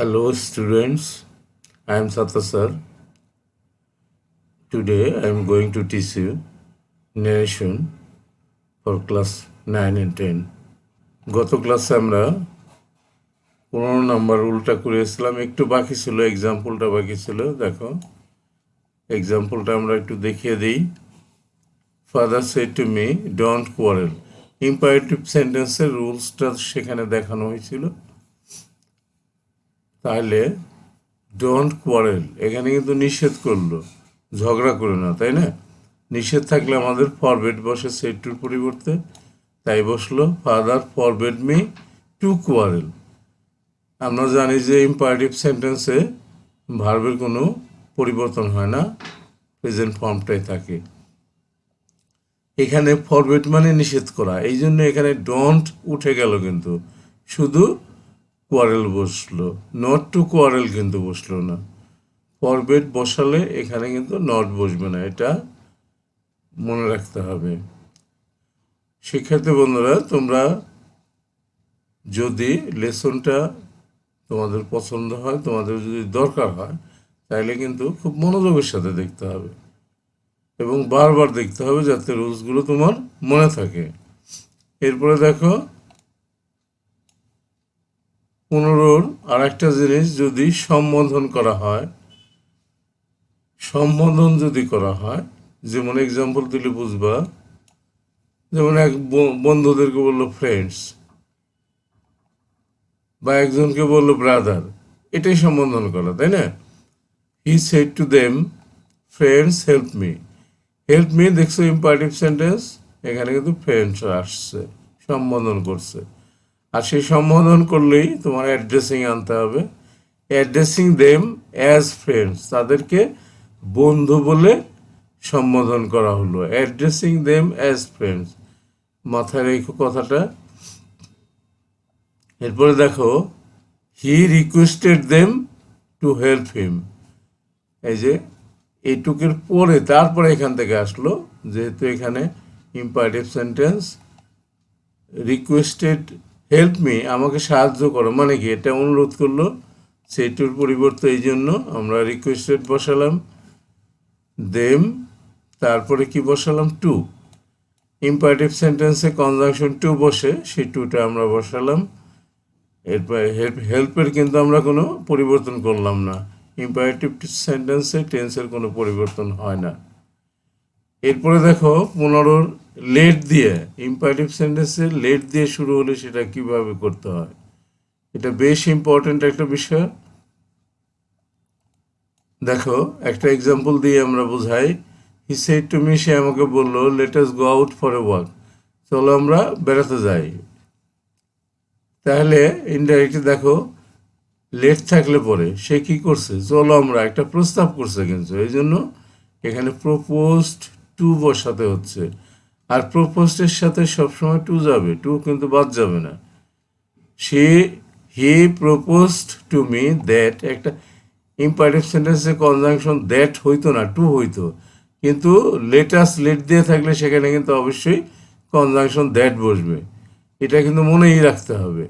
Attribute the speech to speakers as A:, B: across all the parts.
A: Hello students, I am Satta sir. Today I am going to teach you narration for class 9 and 10. গত ক্লাসে আমরা 15 নম্বর উল্টা করেছিলাম, একটু বাকি ছিল, এক্সাম্পলটা বাকি ছিল। দেখো এক্সাম্পলটা আমরা একটু দেখিয়ে দিই। Father said to me don't quarrel. Imperative সেন্টেন্সের রুলসটা সেখানে দেখানো হয়েছিল। তাহলে ডোন্ট কোয়ারেল এখানে কিন্তু নিষেধ করলো, ঝগড়া করে না, তাই না? নিষেধ থাকলে আমাদের ফরবেড বসে সেড টুর পরিবর্তে, তাই বসলো father forbade me to quarrel. আমরা জানি যে ইম্পারেটিভ সেন্টেন্সে ভার্বের কোনো পরিবর্তন হয় না, প্রেজেন্ট ফর্মটাই থাকে। এখানে ফরবেড মানে নিষেধ করা, এই জন্য এখানে ডোন্ট উঠে গেল, কিন্তু শুধু কোয়ারেল বসলো, নট টু কোয়ারেল কিন্তু বসলো না। ফরবেড বসালে এখানে কিন্তু নট বসবে না, এটা মনে রাখতে হবে। শিক্ষার্থী বন্ধুরা, তোমরা যদি লেসনটা তোমাদের পছন্দ হয়, তোমাদের যদি দরকার হয়, তাহলে কিন্তু খুব মনোযোগের সাথে দেখতে হবে এবং বারবার দেখতে হবে যাতে রুলসগুলো তোমার মনে থাকে। এরপরে দেখো 15 আর একটা জিনিস, যদি সম্বোধন করা হয়, সম্বোধন যদি করা হয়, যেমন এক্সাম্পল দিলে বুঝবা, যেমন এক বন্ধুদেরকে বললো ফ্রেন্ডস, বা একজনকে বললো ব্রাদার, এটাই সম্বোধন করা, তাই না? He said to them friends help me. Help me দেখছো ইম্পারেটিভ সেন্টেন্স, এখানে কিন্তু ফ্রেন্ডস আসছে, সম্বোধন করছে। আর সেই সম্বোধন করলেই তোমার অ্যাড্রেসিং আনতে হবে। অ্যাড্রেসিং দেম অ্যাজ ফ্রেন্ডস, তাদেরকে বন্ধু বলে সম্বোধন করা হলো। অ্যাড্রেসিং দেম অ্যাজ ফ্রেন্ডস, মাথায় রেখো কথাটা। এরপরে দেখো he requested them to help him. এই যে এইটুকের পরে তারপরে এখান থেকে আসলো, যেহেতু এখানে imperative sentence. Requested help me, আমাকে সাহায্য করো, মানে কি এটা অনুরোধ করলো, সেইটুর পরিবর্তে এই জন্য আমরা রিকোয়েস্টেড বসালাম। দেম তারপরে কি বসালাম? টু। ইম্পারেটিভ সেন্টেন্সে কনজাংশন টু বসে, সেই টুটা আমরা বসালাম। এরপরে হেল্পের কিন্তু আমরা কোনো পরিবর্তন করলাম না। ইম্পারেটিভ সেন্টেন্সে টেন্সের কোনো পরিবর্তন হয় না। এরপরে দেখো 15 লেট দিয়ে, ইম্পারেটিভ সেন্টেন্সে লেট দিয়ে শুরু হলে সেটা কিভাবে করতে হয়, এটা বেশ ইম্পর্টেন্ট একটা বিষয়। দেখো একটা এক্সাম্পল দিয়ে আমরা বোঝাই। হি সেড টু মি, সে আমাকে বললো let us go out for a walk, চলো আমরা বেড়াতে যাই। তাহলে ইনডাইরেক্টলি দেখো লেট থাকলে পরে সে কি করছে, চলো আমরা, একটা প্রস্তাব করছে, কিন্তু এই জন্য এখানে প্রপোজড টু বসাতে হচ্ছে। আর প্রপোজডের সাথে সবসময় টু যাবে, টু কিন্তু বাদ যাবে না। He proposed to me that, একটা ইম্পারেটিভ সেন্টেন্সে কনজাংশন দ্যাট হইতো না, টু হইতো, কিন্তু লেটাস লেট দিয়ে থাকলে সেখানে কিন্তু অবশ্যই কনজাংশন দ্যাট বসবে, এটা কিন্তু মনেই রাখতে হবে।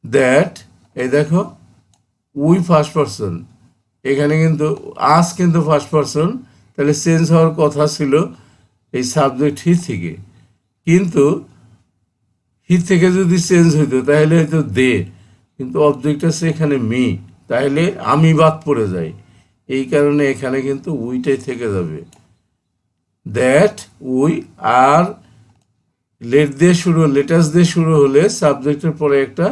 A: দ্যাট, এই দেখো উই ফার্স্ট পারসন, এখানে কিন্তু আস কিন্তু ফার্স্ট পারসন, তাহলে চেঞ্জ হওয়ার কথা ছিল এই সাবজেক্ট হি থেকে, কিন্তু হি থেকে যদি চেঞ্জ হইতো তাহলে হয়তো দে, কিন্তু অবজেক্ট আছে এখানে মি, তাহলে আমি বাদ পড়ে যাই, এই কারণে এখানে কিন্তু উইটাই থেকে যাবে। দ্যাট উই, আর লেট দিয়ে শুরু, লেটাস দিয়ে শুরু হলে সাবজেক্টের পরে একটা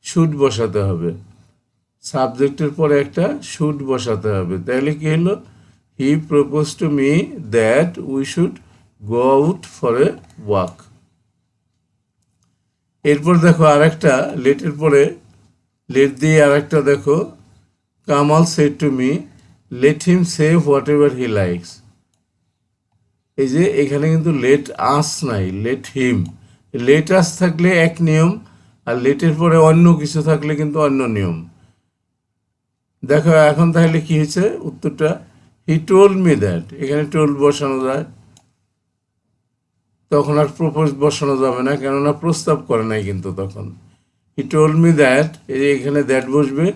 A: শুড বসাতে হবে, সাবজেক্টের পরে একটা শুড বসাতে হবে। তাহলে কি হলো? হি propose to me that we should go out for a walk. এরপর দেখো আরেকটা লেটের পরে, লেট দিয়ে আরেকটা দেখো, Kamal shed to me let him say what ever he likes. এই যে এখানে কিন্তু লেট আস নাই, লেট হিম। লেট আস থাকলে এক নিয়ম, আর লেটের পরে অন্য কিছু থাকলে কিন্তু অন্য নিয়ম। দেখো এখন তাহলে কি হয়েছে উত্তরটা? হি টোল্ড মি দ্যাট, এখানে টোল্ড বসানো যায়, তখন আর প্রপোজ বসানো যাবে না, কেননা প্রস্তাব করে নাই কিন্তু তখন। হি টোল্ড মি দ্যাট, এই যে এখানে দ্যাট বসবে,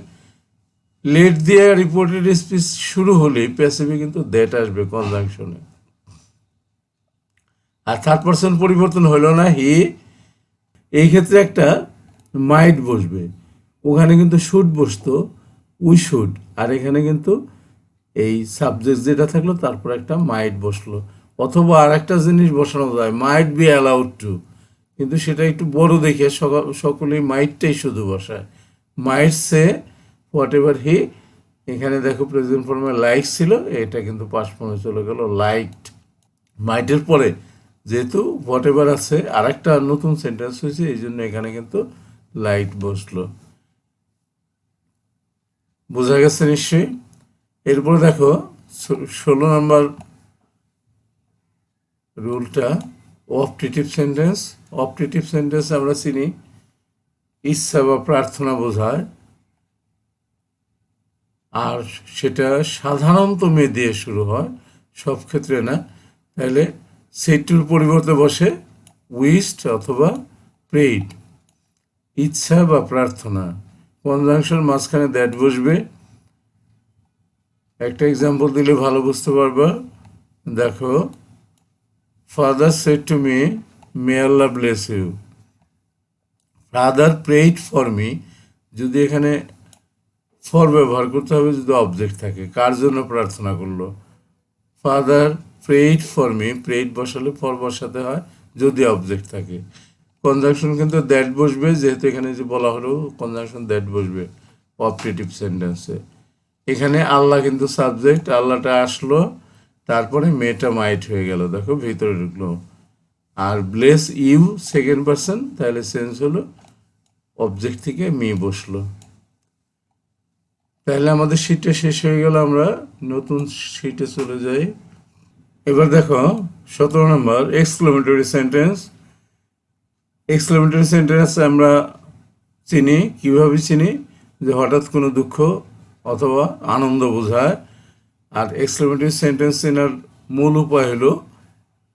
A: লেট দিয়ে রিপোর্টেড স্পিচ শুরু হলেই প্যাসিভে কিন্তু দ্যাট আসবে কনজাংশনে। আর থার্ড পারসন পরিবর্তন হলো না, হি, এই ক্ষেত্রে একটা মাইট বসবে, ওখানে কিন্তু শুড বসতো উই শুড, আর এখানে কিন্তু এই সাবজেক্ট যেটা থাকলো তারপর একটা মাইট বসলো। অথবা আর একটা জিনিস বসানো যায়, মাইট বি অ্যালাউড টু, কিন্তু সেটা একটু বড় দেখে সকলেই মাইটটাই শুধু বসায়। মাইট সে হোয়াট এভার হি, এখানে দেখো প্রেজেন্ট ফর্মে লাইক ছিল, এটা কিন্তু পাস্ট ফর্মে চলে গেল লাইকড। মাইটের পরে যেহেতু হোয়াট এভার আছে আর একটা নতুন সেন্টেন্স হয়েছে, এই জন্য এখানে কিন্তু লাইট বসলো। বোঝা গেছে নিশ্চয়ই। এরপরে দেখো 16 নম্বর রুলটা, অপটেটিভ সেন্টেন্স। অপটেটিভ সেন্টেন্স আমরা চিনি ইচ্ছা বা প্রার্থনা বোঝায়, আর সেটা সাধারণত মে দিয়ে শুরু হয়, সব ক্ষেত্রে না। তাহলে সেটুর পরিবর্তে বসে উইশড অথবা প্রেইড, ইচ্ছা বা প্রার্থনা। কনজাংশন মাঝখানে দ্যাট বসবে। একটা এক্সাম্পল দিলে ভালো বুঝতে পারবা। দেখো, father said to me, may Allah bless you. Father prayed for me, যদি এখানে ফর ব্যবহার করতে হবে যদি অবজেক্ট থাকে, কার জন্য প্রার্থনা করলো। ফাদার প্রেইড ফর মি, প্রেইড বসালে ফর বসাতে হয় যদি অবজেক্ট থাকে। কনজাংশন কিন্তু দ্যাট বসবে, যেহেতু এখানে যে বলা হলো কনজাংশন দ্যাট বসবে অপটেটিভ সেন্টেন্সে। এখানে আল্লাহ কিন্তু সাবজেক্ট, আল্লাহটা আসলো, তারপরে মেয়েটা মাইট হয়ে গেল, দেখো ভিতরে ঢুকলো। আর ব্লেস ইউ সেকেন্ড পারসন, তাহলে সেন্স হলো অবজেক্ট থেকে মি বসলো। তাহলে আমাদের শীটটা শেষ হয়ে গেল, আমরা নতুন শীটে চলে যাই। এবার দেখো 17 নম্বর এক্সক্লেমেটরি সেন্টেন্স। এক্সক্লেমেটরি সেন্টেন্স আমরা চিনি, কিভাবে চিনি, যে হঠাৎ কোনো দুঃখ অথবা আনন্দ বোঝায়। আর এক্সক্লেমেটরি সেন্টেন্স চেনার মূল উপায় হলো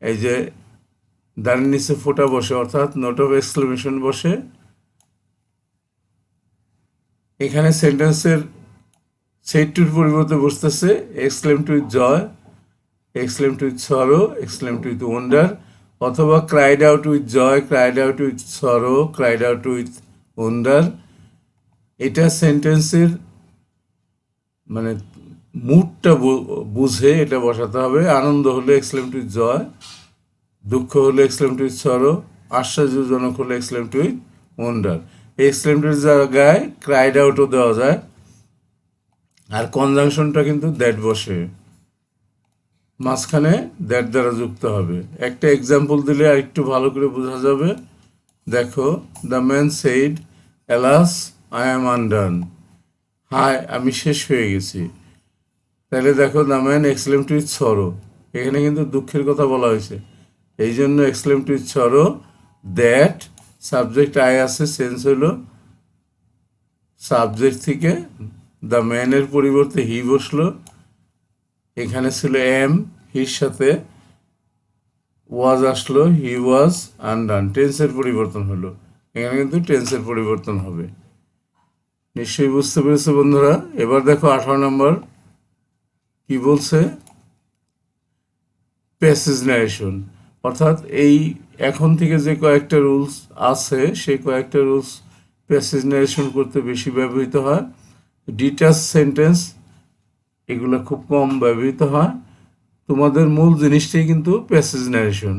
A: এই যে দাঁড়ির নিচে ফোঁটা বসে, অর্থাৎ নোট অফ এক্সক্লেমেশন বসে। এখানে সেন্টেন্সের সেইটুর পরিবর্তে বসতেছে exclaimed with joy, exclaimed with sorrow, exclaimed with wonder, অথবা cried out with joy, cried out with sorrow, cried out with wonder. এটা সেন্টেন্সের মানে মুডটা বুঝে এটা বসাতে হবে। আনন্দ হলে এক্সক্লেমড উইথ জয়, দুঃখ হলে এক্সক্লেমড উইথ সরো, আশ্চর্যজনক হলে এক্সক্লেমড উইথ ওয়ান্ডার। এক্সক্লেমডের জায়গায় ক্রাইড আউটও দেওয়া যায়। আর কনজাংশনটা কিন্তু দ্যাট বসে, মাঝখানে দ্যাট দ্বারা যুক্ত হবে। একটা এক্সাম্পল দিলে আর একটু ভালো করে বোঝা যাবে। দেখো, the man said, alas I am undone, হায় আমি শেষ হয়ে গেছি। তাহলে দেখো, দ্য ম্যান এক্সক্লেমড উইথ সরো, এখানে কিন্তু দুঃখের কথা বলা হয়েছে, এই জন্য এক্সক্লেমড উইথ সরো। দ্যাট সাবজেক্ট আই আছে, সেন্স হলো সাবজেক্ট থেকে দ্য ম্যানের পরিবর্তে হি বসলো। এখানে ছিল এম, হির সাথে ওয়াজ আসলো, হি ওয়াজ আনডান, টেন্সের পরিবর্তন হলো। এখানে কিন্তু টেন্সের পরিবর্তন হবে। নিশ্চয়ই বুঝতে পেরেছো বন্ধুরা। এবার দেখো 18 নম্বর কি বলছে, প্যাসেজ ন্যারেশন। অর্থাৎ এই এখন থেকে যে কয়েকটা রুলস আছে সেই কয়েকটা রুলস প্যাসেজ ন্যারেশন করতে বেশি ব্যবহৃত হয়। ডিটাচ সেন্টেন্স এগুলো খুব কম ব্যবহৃত হয়। তোমাদের মূল জিনিসটাই কিন্তু প্যাসেজ ন্যারেশন।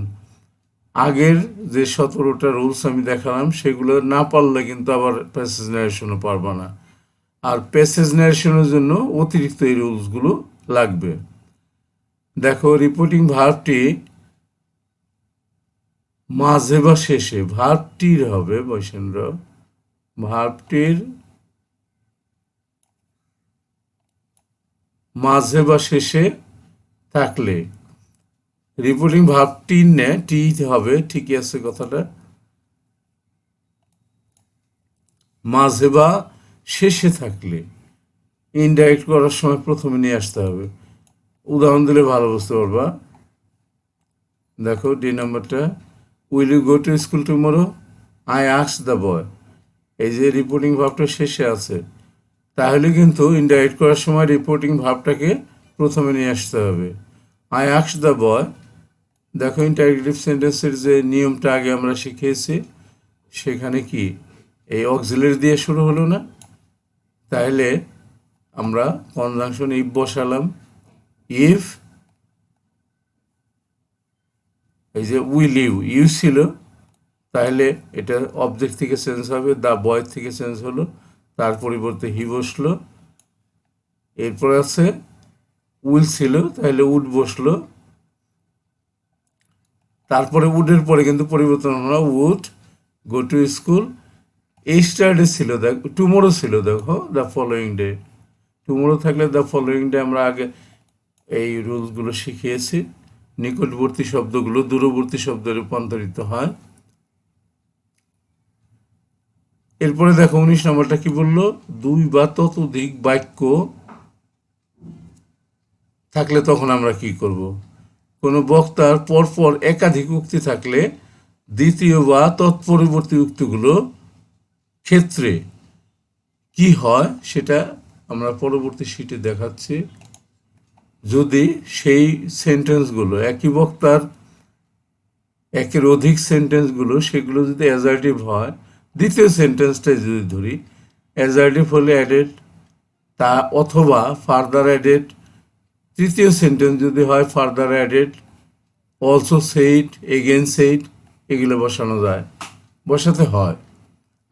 A: আগের যে 17টা রুলস আমি দেখালাম সেগুলো না পারলে কিন্তু আবার প্যাসেজ ন্যারেশনও পারবা না। আর প্যাসেজ ন্যারেশনের জন্য অতিরিক্ত এই রুলসগুলো লাগবে। দেখো, রিপোর্টিং ভার্বটি মাঝে বা শেষে, ভার্বটির হবে বৈষেন্দ্র, ভার্বটির মাঝে বা শেষে থাকলে, রিপোর্টিং ভার্বটি নে টি হবে, ঠিকই আছে কথাটা, মাঝে বা শেষে থাকলে ইনডাইরেক্ট করার সময় প্রথমে নিয়ে আসতে হবে। উদাহরণ দিলে ভালো বুঝতে পারবা। দেখো ডি নাম্বারটা, will you go to school tomorrow, I ask the boy. এই যে রিপোর্টিং ভার্বটা শেষে আছে, তাহলে কিন্তু ইনডাইরেক্ট করার সময় রিপোর্টিং ভাবটাকে প্রথমে নিয়ে আসতে হবে। আই আস্কড দ্য বয়, দেখো ইন্টারগ্রেটিভ সেন্টেন্সের যে নিয়মটা আগে আমরা শিখিয়েছি, সেখানে কি এই অক্সিলারি দিয়ে শুরু হলো না? তাহলে আমরা কনজাংশন ইফ বসালাম। ইফ এই যে উইল ইউ ছিল, তাহলে এটা অবজেক্ট থেকে চেঞ্জ হবে, দ্য বয় থেকে চেঞ্জ হলো, তার পরিবর্তে হি বসলো। এরপর আছে উইল ছিল, তাহলে উড বসলো। তারপরে উডের পরে কিন্তু পরিবর্তন হলো, would go to school. Yesterday ছিল, দেখ টুমোরো ছিল, দেখো দ্য ফলোয়িং ডে। টুমোরো থাকলে দ্য ফলোয়িং ডে আমরা আগে এই রুলসগুলো শিখিয়েছি। নিকটবর্তী শব্দগুলো দূরবর্তী শব্দে রূপান্তরিত হয়। এরপরে দেখো 19 নম্বরটা কি বললো, দুই বা ততোধিক বাক্য থাকলে তখন আমরা কি করব? কোনো বক্তার পরপর একাধিক উক্তি থাকলে দ্বিতীয় বা তৎপরবর্তী উক্তিগুলো ক্ষেত্রে কি হয় সেটা আমরা পরবর্তী শীটে দেখাচ্ছি। যদি সেই সেন্টেন্সগুলো একই বক্তার একের অধিক সেন্টেন্সগুলো সেগুলো যদি অ্যাজার্টিভ হয়, দ্বিতীয় সেন্টেন্সটা যদি ধরি, অ্যাজার্টিভ হলে অ্যাডেড, তা অথবা ফার্দার অ্যাডেড। তৃতীয় সেন্টেন্স যদি হয় further added, also said, again said, এগুলো বসানো যায়, বসাতে হয়।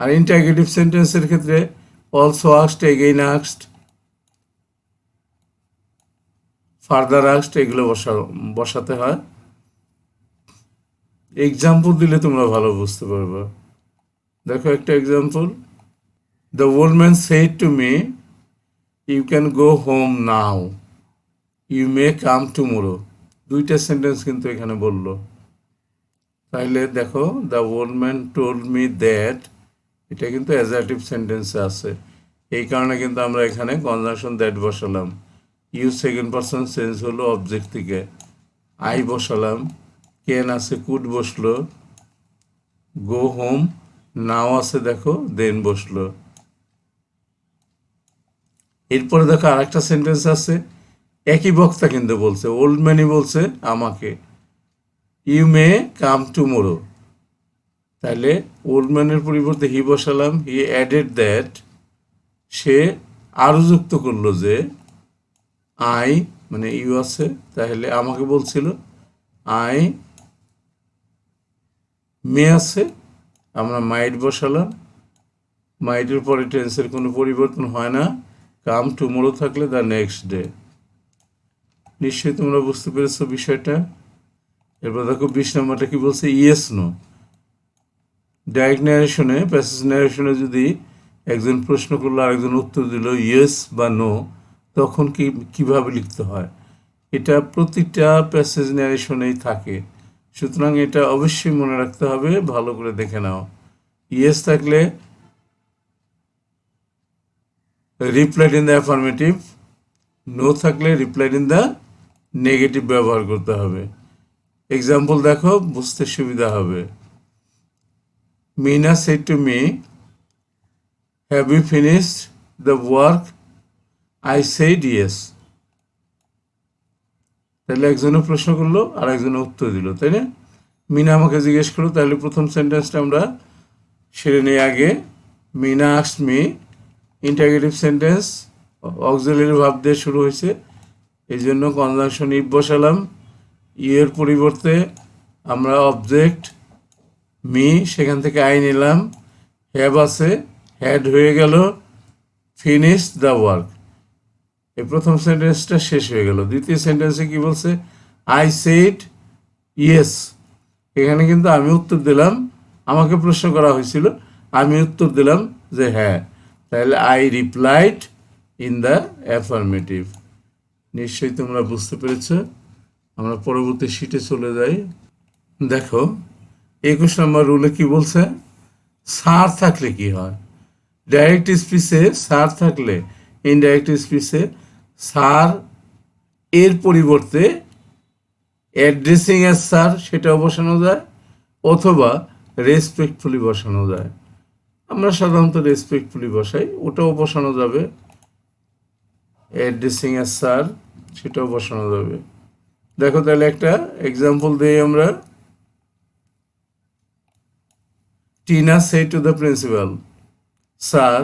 A: আর ইন্টারগেটিভ সেন্টেন্সের ক্ষেত্রে also asked, again asked, further asked, এগুলো বসাতে হয়। এক্সাম্পল দিলে তোমরা ভালো বুঝতে পারবে। দেখো একটা example, the old man said to me, you can go home now, you may come tomorrow. দুইটা সেন্টেন্স কিন্তু এখানে বললো। তাহলে দেখো the old man told me that, এটা কিন্তু অ্যাজার্টিভ সেন্টেন্সে আছে, এই কারণে কিন্তু আমরা এখানে কনজাংশন দ্যাট বসালাম। ইউ সেকেন্ড পারসন চেঞ্জ হলো অবজেক্ট থেকে, আই বসালাম, ক্যান আছে, কুড বসলো, গো হোম নাও আছে, দেখো দেন বসলো। এরপরে দেখো আরেকটা সেন্টেন্স আছে, একই বক্তা কিন্তু বলছে, ওল্ড ম্যানই বলছে আমাকে, ইউ মে কাম টুমোরো। তাহলে ওল্ড ম্যানের পরিবর্তে হি বসালাম, হি অ্যাডেড দ্যাট, সে আরও যুক্ত করলো যে আই, মানে ইউ আছে, তাহলে আমাকে বলছিল, আই মে আছে, আমরা মাইট বসালাম, মাইটের পরে টেন্সের কোনো পরিবর্তন হয় না, কাম টুমোরো থাকলে দ্য নেক্সট ডে। নিশ্চয়ই তোমরা বুঝতে পেরেছো বিষয়টা। এরপর দেখো 20 নম্বরটা কি বলছে, ইয়েস নো। ডাইরেক্ট ন্যারেশনে, প্যাসেজ ন্যারেশনে যদি একজন প্রশ্ন করলো আরেকজন উত্তর দিল ইয়েস বা নো, তখন কিভাবে লিখতে হয়? এটা প্রতিটা প্যাসেজ ন্যারেশনেই থাকে, সুতরাং এটা অবশ্যই মনে রাখতে হবে, ভালো করে দেখে নাও। ইয়েস থাকলে replied in the affirmative, no থাকলে রিপ্লাইড ইন দ্য নেগেটিভ ব্যবহার করতে হবে। এক্সাম্পল দেখো, বুঝতে সুবিধা হবে। Meena said to me, have you finished the work? I said yes. তাহলে একজনে প্রশ্ন করলো আর একজনে উত্তর দিল, তাই না? মিনা আমাকে জিজ্ঞেস করলো, তাহলে প্রথম সেন্টেন্সটা আমরা সেরে নিই আগে। Meena asked me, interrogative sentence, auxiliary verb দিয়ে শুরু হয়েছে, এই জন্য কনজাংশন ইফ বসালাম। ইয়ের পরিবর্তে আমরা অবজেক্ট মি, সেখান থেকে আই নিলাম, হ্যাভ আছে, হ্যাড হয়ে গেল, ফিনিশ দ্য ওয়ার্ক। এই প্রথম সেন্টেন্সটা শেষ হয়ে গেল। দ্বিতীয় সেন্টেন্সে কি বলছে, আই সেড ইয়েস, এখানে কিন্তু আমি উত্তর দিলাম, আমাকে প্রশ্ন করা হয়েছিল, আমি উত্তর দিলাম যে হ্যাঁ, তাহলে I replied in the affirmative. নিশ্চয়ই তোমরা বুঝতে পেরেছ। আমরা পরবর্তী শিটে চলে যাই। দেখো 21 নম্বর রুলে কি বলছে, সার থাকলে কি হয়? ডাইরেক্ট স্পিচে সার থাকলে, ইনডাইরেক্ট স্পিচে সার এর পরিবর্তে অ্যাড্রেসিং এস স্যার সেটাও বসানো যায়, অথবা রেসপেক্টফুলি বসানো যায়। আমরা সাধারণত রেসপেক্টফুলি বসাই, ওটাও বসানো যাবে। অ্যাড্রেসিং এ স্যার, সেটাও বসানো যাবে। দেখো তাহলে একটা এক্সাম্পল দিই আমরা। Tina said to the principal, "Sir,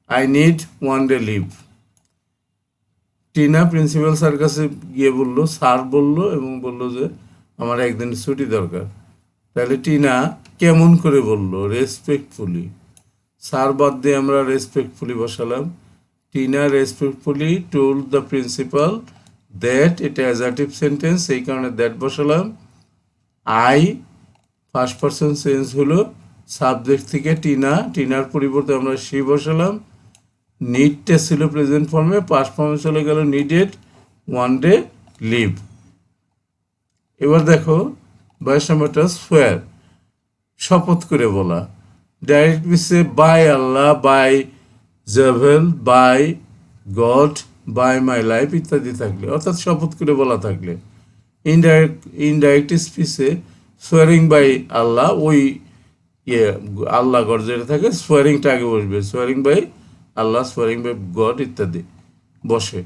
A: I need 1 day leave." Tina principal sir কাছে গিয়ে বলল, স্যার বলল এবং বলল যে আমার একদিনের ছুটি দরকার। তাহলে টিনা কেমন করে বলল? রেসপেক্টফুলি। স্যার বাদ দিয়ে আমরা রেসপেক্টফুলি বসালাম। Tina respectfully told the principal that, এটা অ্যাজার্টিভ সেন্টেন্স, এই কারণে দ্যাট বসালাম। আই ফার্স্ট পারসন চেঞ্জ হলো, সাবজেক্ট থেকে টিনা, টিনার পরিবর্তে আমরা সি বসালাম। নিডটা ছিল প্রেজেন্ট ফর্মে, পাস্ট ফর্মে চলে গেল নিডেড 1 day লিভ। এবার দেখো 22 নম্বরটা সোয়ার, শপথ করে বলা। ডাইরেক্ট মিসে by Allah, by Jove, by God, by my life ইত্যাদি থাকলে, অর্থাৎ শপথ করে বলা থাকলে। ইনডাইরেক্ট স্পিচে সোয়ারিং বাই আল্লাহ, ওই আল্লাহ গড যেটা থাকে সোয়ারিংটা আগে বসবে, swearing by Allah, swearing by God ইত্যাদি বসে।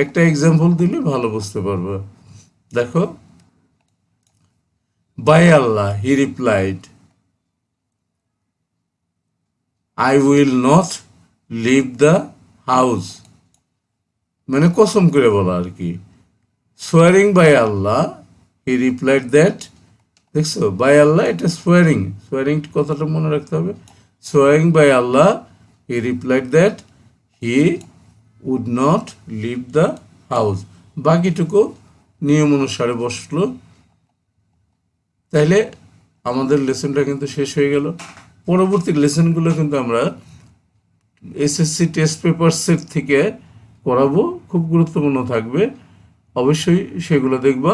A: একটা এক্সাম্পল দিলে ভালো বুঝতে পারবো। দেখো, by Allah he replied, I will not leave the house, মানে কসম করে বলা আর কি। Swearing by Allah he replied that, দেখছো বাই আল্লাহ, এটা সোয়ারিং, সোয়ারিং কথাটা মনে রাখতে হবে। Swearing by Allah he replied that he would not leave the house. বাকিটুকু নিয়ম অনুসারে বসলো। তাইলে আমাদের লেসনটা কিন্তু শেষ হয়ে গেল। পরবর্তী লেসনগুলো কিন্তু আমরা এসএসসি টেস্ট পেপার সেট থেকে করাবো, খুব গুরুত্বপূর্ণ থাকবে, অবশ্যই সেগুলো দেখবা।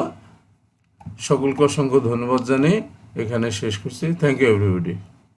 A: সকলকে অসংখ্য ধন্যবাদ জানিয়ে এখানে শেষ করছি। Thank you everybody.